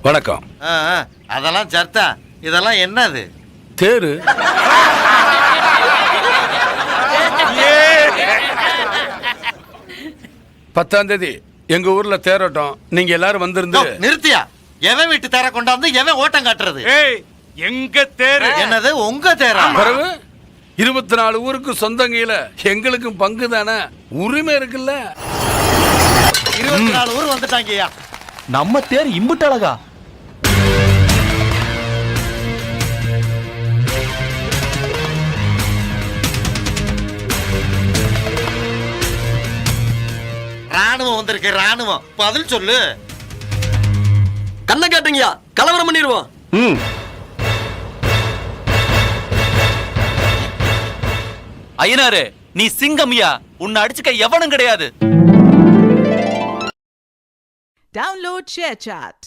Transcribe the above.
வணக்கம். அதெல்லாம் சர்த்தா, இதெல்லாம் என்னது? தேரு. பத்தாம் தேதி எங்க ஊர்ல தேரோட்டம். நீங்க எல்லாரும் வந்திருந்து. நிறுத்தியா? எவன் வீட்டு தேரை கொண்டாந்து எவன் ஓட்டம் காட்டுறது? எங்க தேரு. என்னது உங்க தேரா? பிறகு 24 ஊருக்கு சொந்தங்கில எங்களுக்கும் பங்கு தானே, உரிமை இருக்குல்ல. 24 ஊர் வந்துட்டாங்கய்யா. நம்ம தேர் இம்புட்டு அழகா? ராணுவம் வந்திருக்கு, ராணுவம். பதில் சொல்லு. கண்ணை காட்டுங்கயா, கலவரம் பண்ணிடுவோம். ஐயனாரு, நீ சிங்கம்யா, உன்னை அடிச்சுக்க எவனும் கிடையாது. Download ShareChat.